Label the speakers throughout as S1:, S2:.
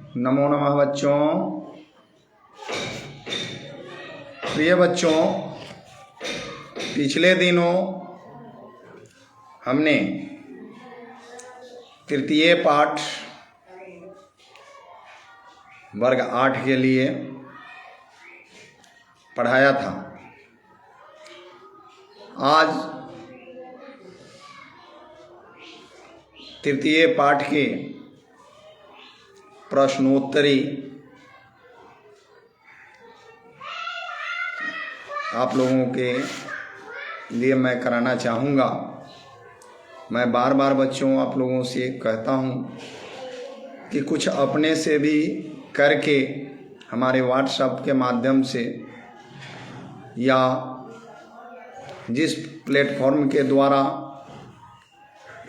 S1: नमो नमः बच्चों। प्रिय बच्चों, पिछले दिनों हमने तृतीय पाठ वर्ग 8 के लिए पढ़ाया था। आज तृतीय पाठ के प्रश्नोत्तरी आप लोगों के लिए मैं कराना चाहूँगा। मैं बार बार बच्चों आप लोगों से कहता हूँ कि कुछ अपने से भी करके हमारे व्हाट्सएप के माध्यम से या जिस प्लेटफॉर्म के द्वारा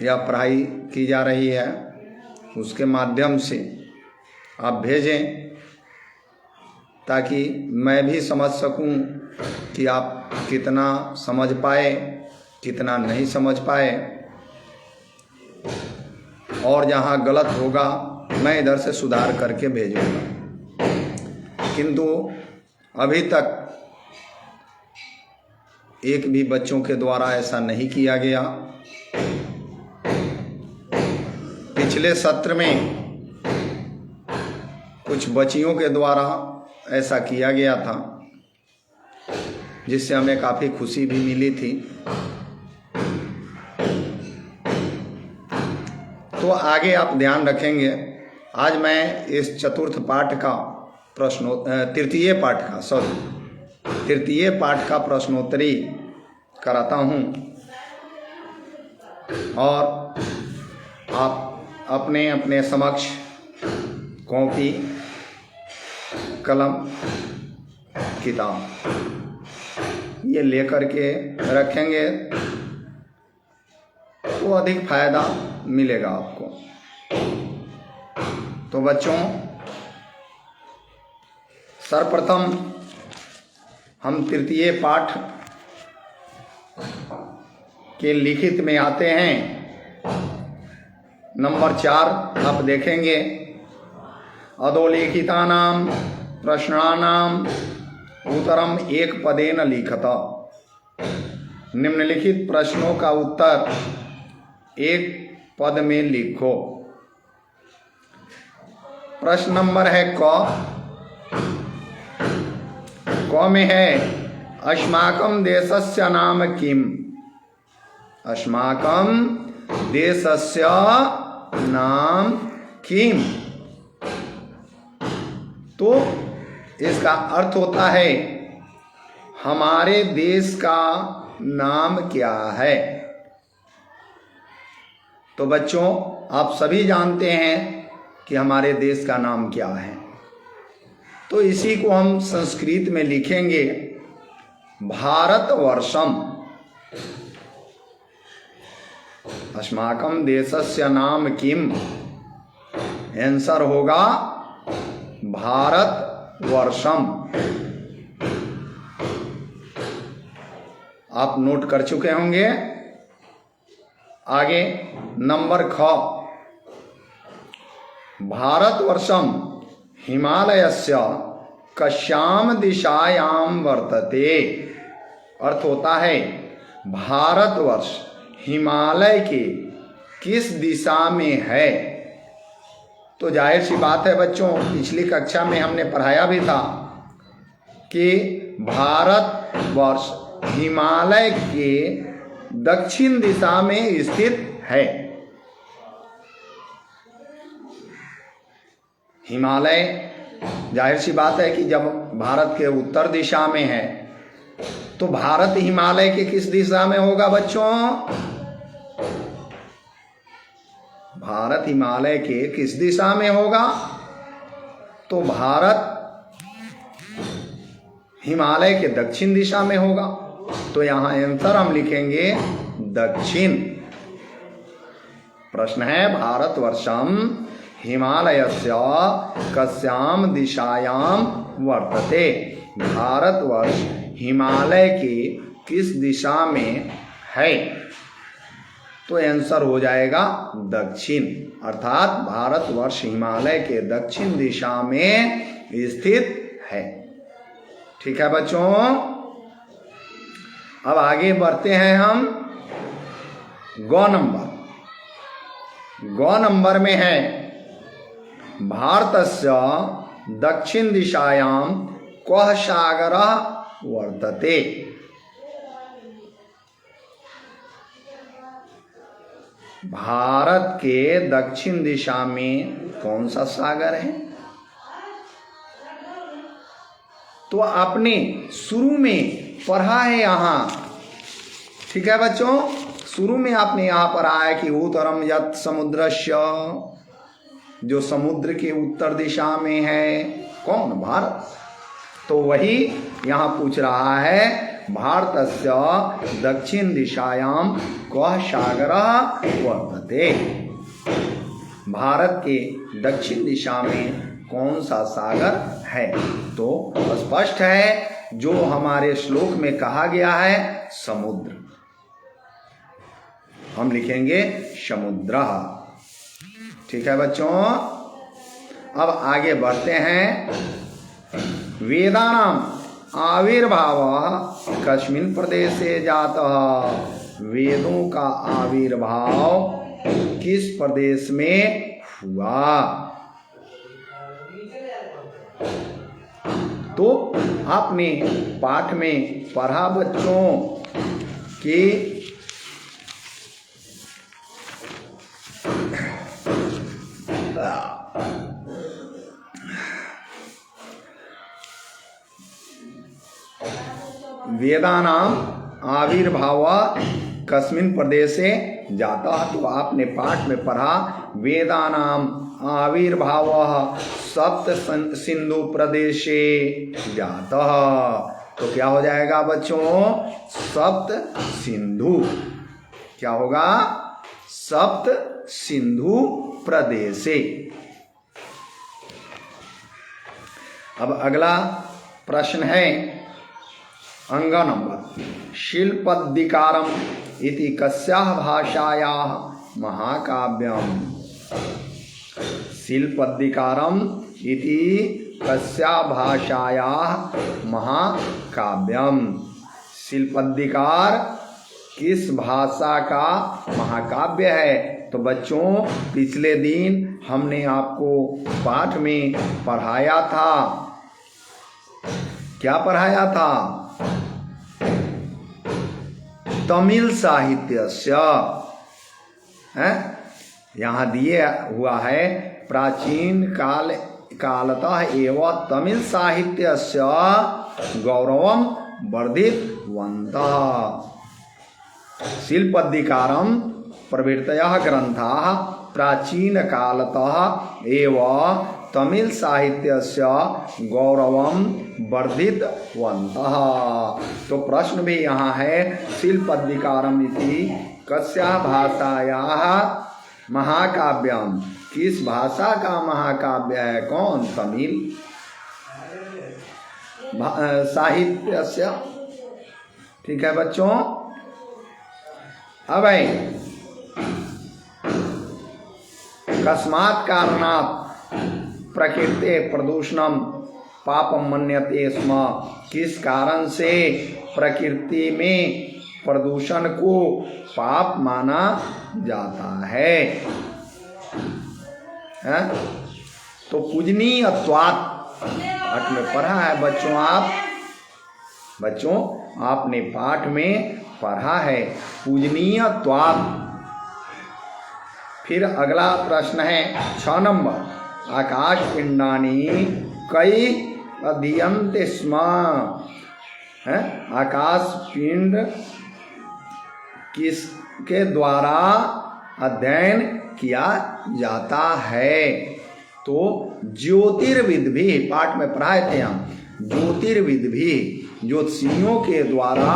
S1: यह पढ़ाई की जा रही है उसके माध्यम से आप भेजें, ताकि मैं भी समझ सकूं कि आप कितना समझ पाए, कितना नहीं समझ पाए, और जहां गलत होगा मैं इधर से सुधार करके भेजूंगा। किंतु अभी तक एक भी बच्चों के द्वारा ऐसा नहीं किया गया। पिछले सत्र में कुछ बच्चियों के द्वारा ऐसा किया गया था, जिससे हमें काफ़ी खुशी भी मिली थी। तो आगे आप ध्यान रखेंगे। आज मैं इस चतुर्थ पाठ का तृतीय पाठ का प्रश्नोत्तरी कराता हूँ, और आप अपने अपने समक्ष कॉपी, कलम, किताब ये लेकर के रखेंगे तो अधिक फायदा मिलेगा आपको। तो बच्चों, सर्वप्रथम हम तृतीय पाठ के लिखित में आते हैं। नंबर 4 आप देखेंगे, अधोलिखितानां प्रश्नानां उत्तरम एक पदेन लिखत। निम्नलिखित प्रश्नों का उत्तर एक पद में लिखो। प्रश्न नंबर है क में है, अस्माकं देशस्य नाम किम। अस्माकं देशस्य नाम किम। तो इसका अर्थ होता है हमारे देश का नाम क्या है। तो बच्चों, आप सभी जानते हैं कि हमारे देश का नाम क्या है। तो इसी को हम संस्कृत में लिखेंगे भारतवर्षम। अस्माकं देशस्य नाम किम, आंसर होगा भारतवर्षम। आप नोट कर चुके होंगे। आगे नंबर ख, भारतवर्षम हिमालयस्य कस्याम दिशायां वर्तते। अर्थ होता है भारतवर्ष हिमालय के किस दिशा में है। तो जाहिर सी बात है बच्चों, पिछली कक्षा में हमने पढ़ाया भी था कि भारतवर्ष हिमालय के दक्षिण दिशा में स्थित है। हिमालय, जाहिर सी बात है कि जब भारत के उत्तर दिशा में है तो भारत हिमालय के किस दिशा में होगा बच्चों? भारत हिमालय के किस दिशा में होगा? तो भारत हिमालय के दक्षिण दिशा में होगा। तो यहाँ आंसर हम लिखेंगे दक्षिण। प्रश्न है भारतवर्षम हिमालयस्य कस्याम दिशायां वर्तते। भारतवर्ष हिमालय के किस दिशा में है? तो आंसर हो जाएगा दक्षिण। अर्थात भारतवर्ष हिमालय के दक्षिण दिशा में स्थित है। ठीक है बच्चों, अब आगे बढ़ते हैं हम। गौ नंबर में है भारतस्य दक्षिण दिशायां कः सागरः वर्तते। भारत के दक्षिण दिशा में कौन सा सागर है? तो आपने शुरू में पढ़ा है यहाँ। ठीक है बच्चों, शुरू में आपने यहाँ पढ़ा है कि उत्तरम यत् समुद्रस्य, जो समुद्र के उत्तर दिशा में है कौन? भारत। तो वही यहाँ पूछ रहा है भारतस्य दक्षिण दिशायां कः सागरः वर्तते। भारत के दक्षिण दिशा में कौन सा सागर है? तो स्पष्ट है जो हमारे श्लोक में कहा गया है समुद्र, हम लिखेंगे समुद्र। ठीक है बच्चों, अब आगे बढ़ते हैं। वेदानाम आविर्भाव कस्मिन् प्रदेशे जातः। वेदों का आविर्भाव किस प्रदेश में हुआ? तो आपने पाठ में पढ़ा बच्चों कि वेदानाम आविर्भाव कस्मिन् प्रदेशे जाता। तो आपने पाठ में पढ़ा वेदानाम आविर्भाव सप्त सिंधु प्रदेशे जाता। तो क्या हो जाएगा बच्चों? सप्त सिंधु। क्या होगा? सप्त सिंधु प्रदेशे। अब अगला प्रश्न है अंग नंबर। शिल्पद्दिकारम इति कस्याः भाषायाः महाकाव्यम। शिल्पद्दिकारम इति कस्याः भाषायाः महाकाव्यम। शिल्पद्दिकार किस भाषा का महाकाव्य है? तो बच्चों पिछले दिन हमने आपको पाठ में पढ़ाया था। क्या पढ़ाया था? तमिल साहित्यस्य है, यहाँ दिए हुआ है प्राचीन कालतः एवं तमिल साहित्यस्य गौरवम वर्धितवन्तः। शिल्पद्दिकारम प्रभृतयः ग्रन्थाः प्राचीन कालतः एवं तमिल साहित्यस्य गौरवम वर्धितवन्तः। तो प्रश्न भी यहाँ है शिल्पद्दिकारम इति कस्याः भाषायाः महाकाव्यम। किस भाषा का महाकाव्य है? कौन? तमिल साहित्यस्य। ठीक है बच्चों, अब कस्मात् कारणात् प्रकृते प्रदूषणम पापम मन्यते स्म। किस कारण से प्रकृति में प्रदूषण को पाप माना जाता है? तो पूजनीयत्वात् पाठ में पढ़ा है बच्चों आपने पाठ में पढ़ा है पूजनीयत्वात्। फिर अगला प्रश्न है 6 नंबर। आकाश पिंडानी कई अध्ययन्ते स्म। आकाश पिंड किसके द्वारा अध्ययन किया जाता है? तो ज्योतिर्विद भी, पाठ में पढ़ाए थे हम, ज्योतिर्विद भी ज्योतिषियों के द्वारा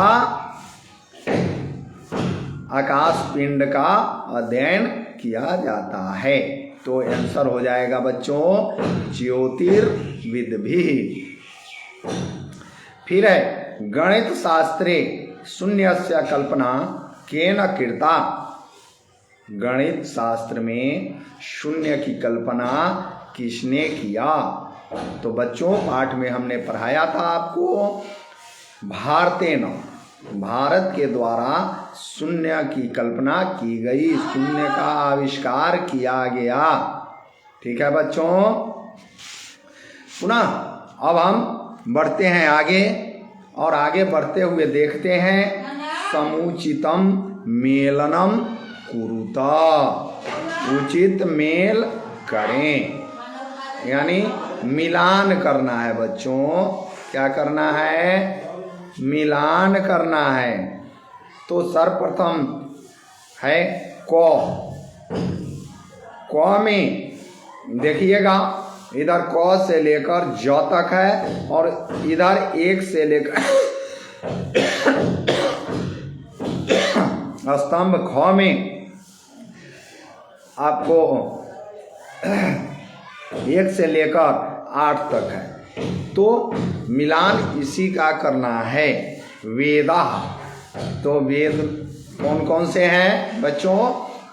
S1: आकाश पिंड का अध्ययन किया जाता है। तो आंसर हो जाएगा बच्चों ज्योतिर्विद भी। फिर है गणित शास्त्रे शून्यस्य कल्पना केन कृता। गणित शास्त्र में शून्य की कल्पना किसने किया? तो बच्चों पाठ में हमने पढ़ाया था आपको, भारतेन, भारत के द्वारा शून्य की कल्पना की गई, शून्य का आविष्कार किया गया। ठीक है बच्चों। पुनः अब हम बढ़ते हैं आगे, और आगे बढ़ते हुए देखते हैं समुचितम मेलनम कुरुता, उचित मेल करें, यानी मिलान करना है बच्चों। क्या करना है? मिलान करना है। तो सर्वप्रथम है क में देखिएगा, इधर क से लेकर ज तक है, और इधर 1 से लेकर स्तंभ ख में आपको 1 से लेकर 8 तक है। तो मिलान इसी का करना है। वेदा, तो वेद कौन कौन से हैं बच्चों?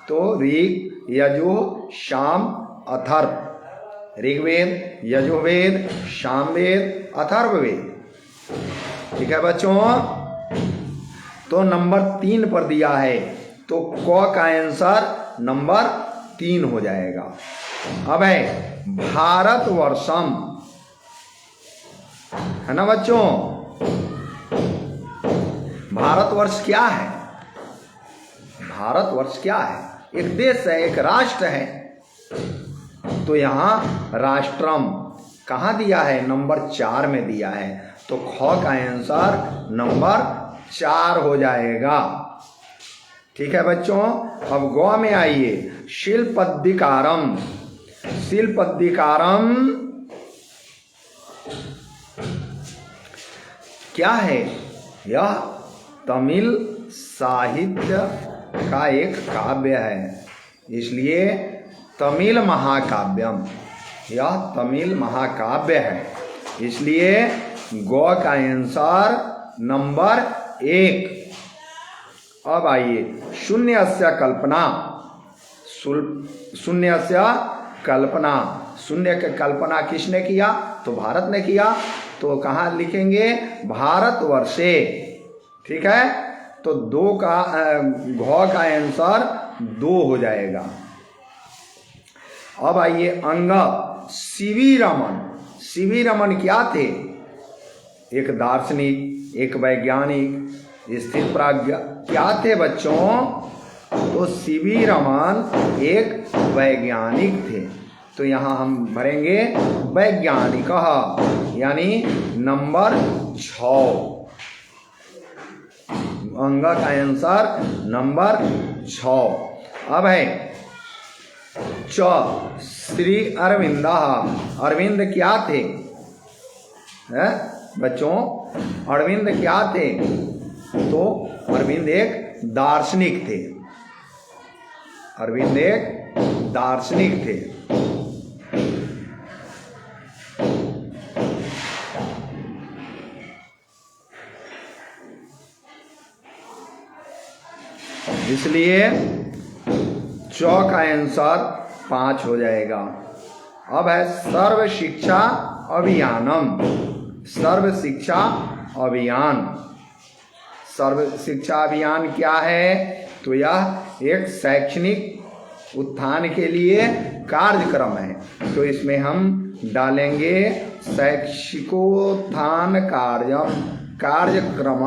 S1: तो ऋग, यजुः, साम, अथर्व। ऋग्वेद, यजुर्वेद, सामवेद, अथर्ववेद। ठीक है बच्चों। तो नंबर 3 पर दिया है, तो क का आंसर नंबर 3 हो जाएगा। अब है भारतवर्षम, है ना बच्चों? भारतवर्ष क्या है? भारतवर्ष क्या है? एक देश है, एक राष्ट्र है। तो यहाँ राष्ट्रम कहाँ दिया है? नंबर 4 में दिया है। तो ख का आंसर नंबर 4 हो जाएगा। ठीक है बच्चों। अब ग में आइए, शिल्पद्धिकारम। शिल्पद्धिकारम क्या है? यह तमिल साहित्य का एक काव्य है, इसलिए तमिल महाकाव्यम, यह तमिल महाकाव्य है, इसलिए गौ का आंसर नंबर 1। अब आइए शून्यस्य कल्पना। शून्यस्य कल्पना, शून्य की कल्पना किसने किया? तो भारत ने किया। तो कहाँ लिखेंगे? भारतवर्षे। ठीक है। तो 2 का घ का आंसर 2 हो जाएगा। अब आइए अंग, सीवी रमन। सीवी रमन क्या थे? एक दार्शनिक, एक वैज्ञानिक, स्थिर प्रज्ञ क्या थे बच्चों? तो सीवी रमन एक वैज्ञानिक थे। तो यहाँ हम भरेंगे वैज्ञानिक, यानी नंबर 6। अंग का आंसर नंबर 6। अब है च, श्री अरविंद। अरविंद क्या थे? है बच्चों, अरविंद क्या थे? तो अरविंद एक दार्शनिक थे। अरविंद एक दार्शनिक थे। इसलिए च का आंसर 5 हो जाएगा। अब है सर्व शिक्षा अभियानम। सर्व शिक्षा अभियान। सर्व शिक्षा अभियान क्या है? तो यह एक शैक्षणिक उत्थान के लिए कार्यक्रम है। तो इसमें हम डालेंगे शैक्षिकोत्थान कार्यक्रम।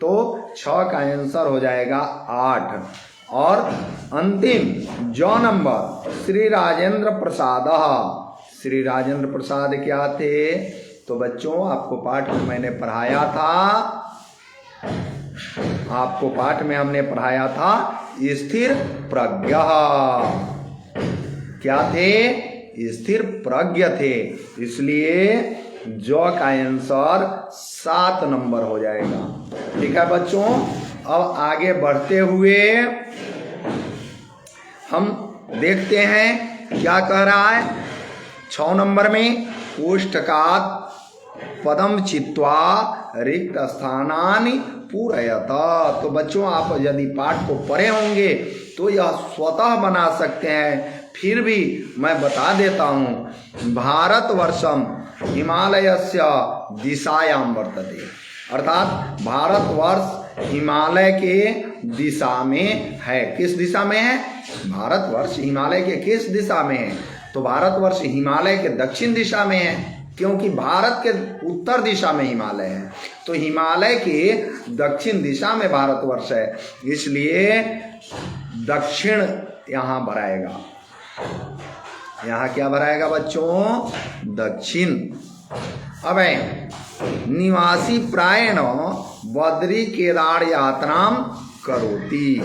S1: तो 6 का आंसर हो जाएगा 8। और अंतिम जो नंबर, श्री राजेंद्र प्रसाद। श्री राजेंद्र प्रसाद क्या थे? तो बच्चों आपको पाठ में मैंने पढ़ाया था, आपको पाठ में हमने पढ़ाया था स्थिर प्रज्ञ। क्या थे? स्थिर प्रज्ञ थे। इसलिए जो का आंसर 7 नंबर हो जाएगा। ठीक है बच्चों। अब आगे बढ़ते हुए हम देखते हैं क्या कह रहा है। 6 नंबर में कोष्ठकात पदम चित्वा रिक्त स्थानानि पूरयत। तो बच्चों, आप यदि पाठ को पढ़े होंगे तो यह स्वतः बना सकते हैं। फिर भी मैं बता देता हूँ, भारतवर्षम हिमालयस्य दिशायां वर्तते, अर्थात भारतवर्ष हिमालय के दिशा में है। किस दिशा में है? भारतवर्ष हिमालय के किस दिशा में है? तो भारतवर्ष हिमालय के दक्षिण दिशा में है, क्योंकि भारत के उत्तर दिशा में हिमालय है, तो हिमालय के दक्षिण दिशा में भारतवर्ष है, इसलिए दक्षिण यहाँ भराएगा। यहाँ क्या भराएगा बच्चों? दक्षिण। अब निवासी प्रायण बद्री केदार यात्राम करोति।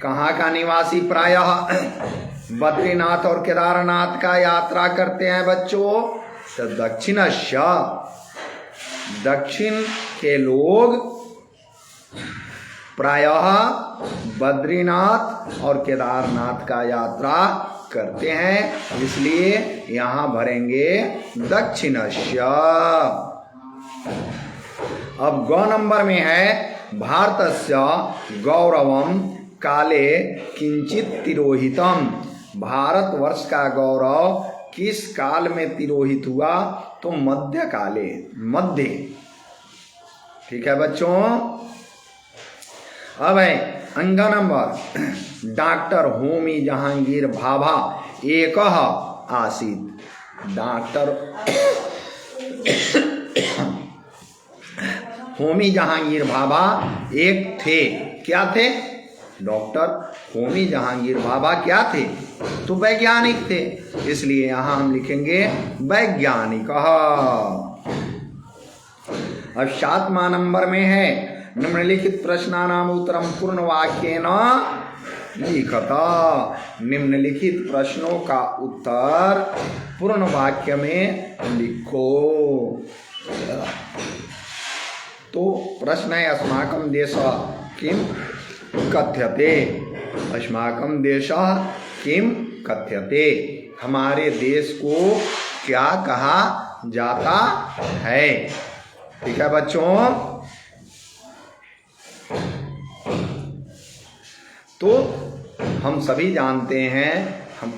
S1: कहाँ का निवासी प्रायः बद्रीनाथ और केदारनाथ का यात्रा करते हैं बच्चों? तो दक्षिणस्य, दक्षिण के लोग प्रायः बद्रीनाथ और केदारनाथ का यात्रा करते हैं, इसलिए यहाँ भरेंगे दक्षिणस्य। अब गौ नंबर में है, भारतस्य गौरवम काले किंचित तिरोहितम। भारतवर्ष का गौरव किस काल में तिरोहित हुआ? तो मध्य काले, मध्य। ठीक है बच्चों। अब है अंग नंबर, डॉक्टर होमी जहांगीर भाभा एक आसीत। डॉक्टर होमी जहांगीर भाभा एक थे। क्या थे? डॉक्टर होमी जहांगीर भाभा क्या थे? तो वैज्ञानिक थे, इसलिए यहां हम लिखेंगे वैज्ञानिक। अब 7वां नंबर में है, निम्नलिखित प्रश्नानाम उत्तरम पूर्ण वाक्येन लिखत। निम्नलिखित प्रश्नों का उत्तर पूर्ण वाक्य में लिखो। तो प्रश्न है, अस्माकं देशः किम कथ्यते। अस्माकं देशः किम कथ्यते, हमारे देश को क्या कहा जाता है। ठीक है बच्चों। तो हम सभी जानते हैं, हम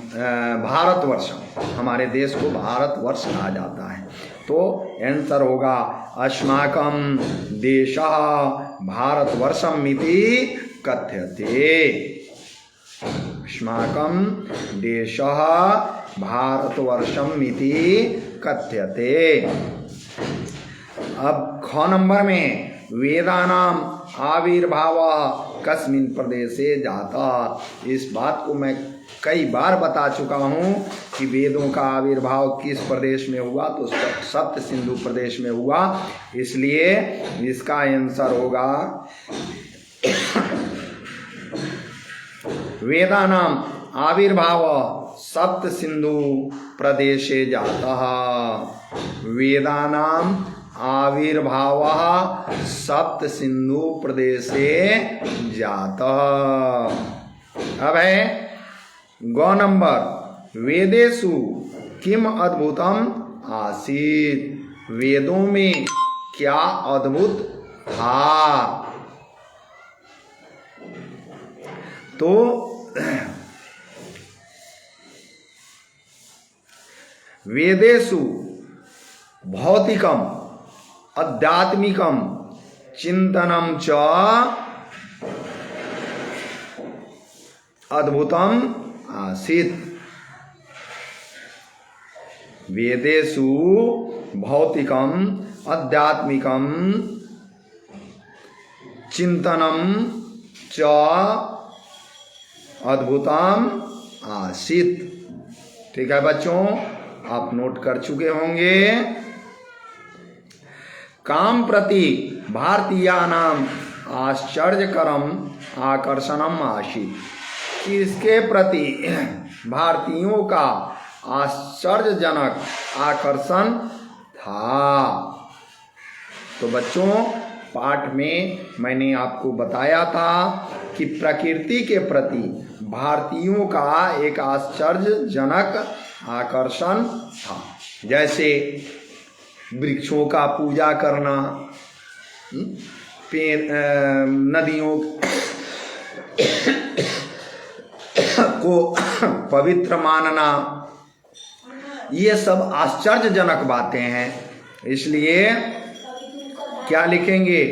S1: भारतवर्ष, हमारे देश को भारतवर्ष कहा जाता है। तो आंसर होगा अस्माकं देशः भारतवर्षम् इति कथ्यते। अस्माकं देशः भारतवर्षम् इति कथ्यते। अब ख नंबर में, वेदानाम आविर्भावः कस्मिन् प्रदेशे जाता। इस बात को मैं कई बार बता चुका हूँ कि वेदों का आविर्भाव किस प्रदेश में हुआ? तो सप्त सिंधु प्रदेश में हुआ, इसलिए इसका आंसर होगा वेदानाम आविर्भाव सप्त सिंधु प्रदेशे जातः। वेदानाम आविर्भाव सप्त सिंधु प्रदेशे जातः। अब है गौ नंबर, वेदेषु किम अद्भुतम आसीत। वेदों में क्या अद्भुत था? तो वेदेषु भौतिकम आध्यात्मिकम चिंतनम च अद्भुतम आसीत। वेदेषु भौतिकम आध्यात्मिकम चिंतनम च अद्भुतम आसीत। ठीक है बच्चों, आप नोट कर चुके होंगे। काम प्रति भारतीयानाम आश्चर्यकरम आकर्षणम आसीत। किसके प्रति भारतीयों का आश्चर्यजनक आकर्षण था? तो बच्चों, पाठ में मैंने आपको बताया था कि प्रकृति के प्रति भारतीयों का एक आश्चर्यजनक आकर्षण था। जैसे वृक्षों का पूजा करना, पेड़ नदियों को पवित्र मानना, ये सब आश्चर्यजनक बातें हैं। इसलिए क्या लिखेंगे?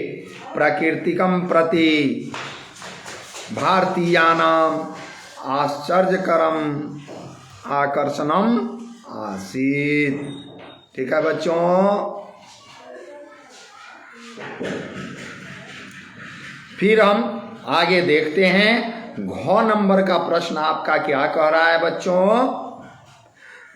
S1: प्रकृतिकम प्रति भारतीयानाम आश्चर्यकरम आकर्षणम आसीत। ठीक है बच्चों, फिर हम आगे देखते हैं। घ नंबर का प्रश्न आपका क्या कह रहा है बच्चों?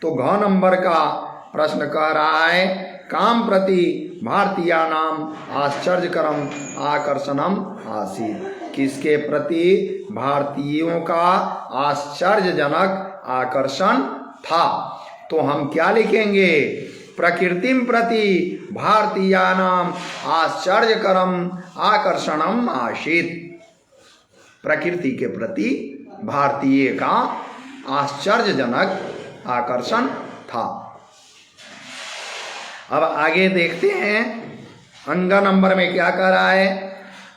S1: तो घ नंबर का प्रश्न कह रहा है काम प्रति भारतीयानाम आश्चर्यकरम आकर्षणम आसीत। किसके प्रति भारतीयों का आश्चर्यजनक आकर्षण था? तो हम क्या लिखेंगे? प्रकृतिम प्रति भारतीयानाम आश्चर्यकरम आकर्षणम आसीत। प्रकृति के प्रति भारतीय का आश्चर्यजनक आकर्षण था। अब आगे देखते हैं अंग नंबर में क्या कह रहा है।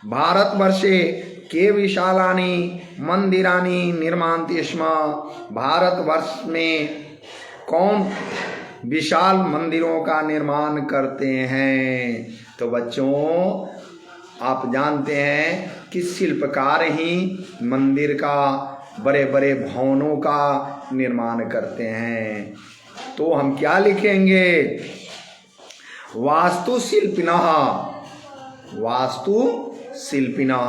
S1: भारतवर्षे के विशालानि मंदिरानि निर्मान्ति स्म। भारतवर्ष में कौन विशाल मंदिरों का निर्माण करते हैं? तो बच्चों आप जानते हैं कि शिल्पकार ही मंदिर का, बड़े बड़े भवनों का निर्माण करते हैं। तो हम क्या लिखेंगे? वास्तुशिल्पिनः, वास्तुशिल्पिनः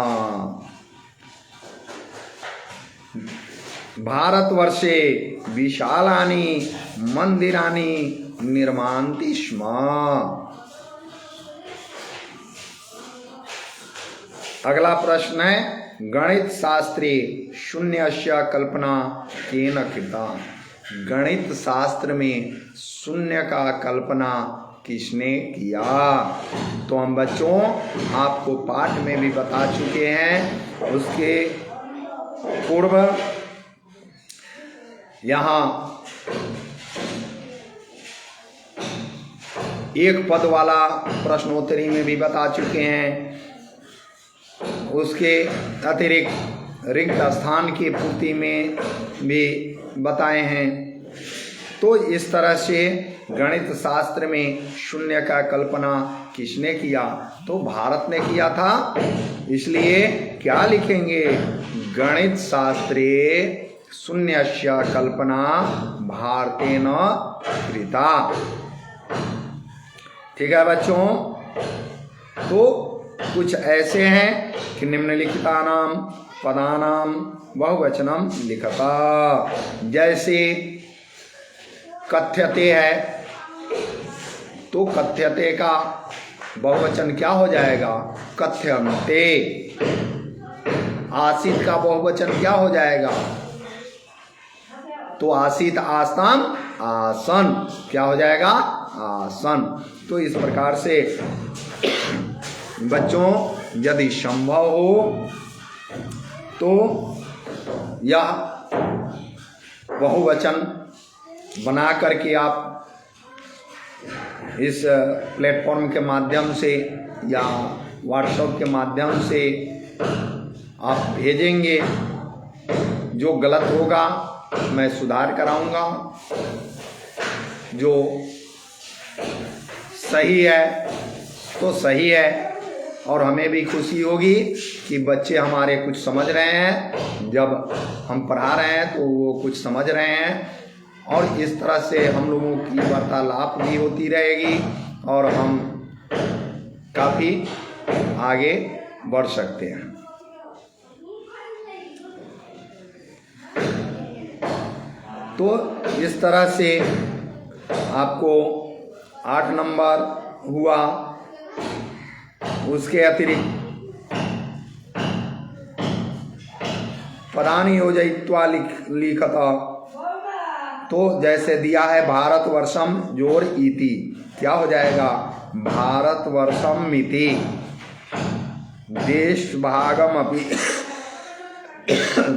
S1: भारतवर्षे विशालानि मंदिरानि निर्मान्ति स्म। अगला प्रश्न है गणित शास्त्रे शून्यस्य कल्पना केन कृता। गणित शास्त्र में शून्य का कल्पना किसने किया? तो हम बच्चों आपको पाठ में भी बता चुके हैं। उसके पूर्व यहाँ एक पद वाला प्रश्नोत्तरी में भी बता चुके हैं। उसके अतिरिक्त रिक्त स्थान की पूर्ति में भी बताए हैं। तो इस तरह से गणित शास्त्र में शून्य का कल्पना किसने किया? तो भारत ने किया था। इसलिए क्या लिखेंगे? गणित शास्त्रे शून्यस्य कल्पना भारतेन कृता। ठीक है बच्चों, तो कुछ ऐसे हैं कि निम्नलिखितानां पदानां बहुवचनम लिखता। जैसे कथ्यते है, तो कथ्यते का बहुवचन क्या हो जाएगा? कथ्यन्ते। आसीत का बहुवचन क्या हो जाएगा? तो आसीत आस्ताम आसन, क्या हो जाएगा? आसन। तो इस प्रकार से बच्चों यदि संभव हो तो यह बहुवचन बना करके आप इस प्लेटफॉर्म के माध्यम से या व्हाट्सएप के माध्यम से आप भेजेंगे। जो गलत होगा मैं सुधार कराऊंगा, जो सही है तो सही है। और हमें भी खुशी होगी कि बच्चे हमारे कुछ समझ रहे हैं। जब हम पढ़ा रहे हैं तो वो कुछ समझ रहे हैं। और इस तरह से हम लोगों की वार्तालाप भी होती रहेगी और हम काफ़ी आगे बढ़ सकते हैं। तो इस तरह से आपको 8 नंबर हुआ। उसके अतिरिक्त पदानि योजयित्वा लिखता। तो जैसे दिया है भारतवर्षम जोर इति, क्या हो जाएगा? भारतवर्षम मिति देशभागमपि,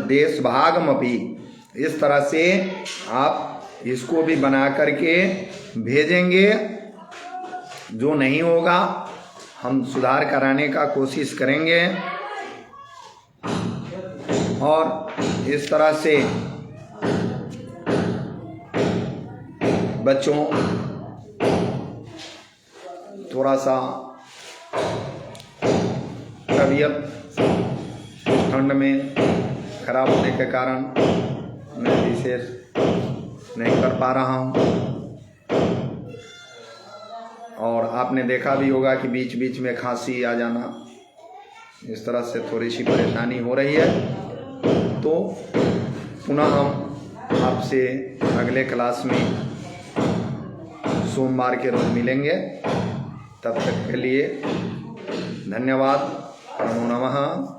S1: देशभागमपि। इस तरह से आप इसको भी बना करके भेजेंगे जो नहीं होगा हम सुधार कराने का कोशिश करेंगे और इस तरह से बच्चों थोड़ा सा तबीयत ठंड में खराब होने के कारण मैं विशेष नहीं कर पा रहा हूँ और आपने देखा भी होगा कि बीच बीच में खांसी आ जाना, इस तरह से थोड़ी सी परेशानी हो रही है। तो पुनः हम आपसे अगले क्लास में सोमवार के रोज मिलेंगे। तब तक के लिए धन्यवाद। नमो नमः।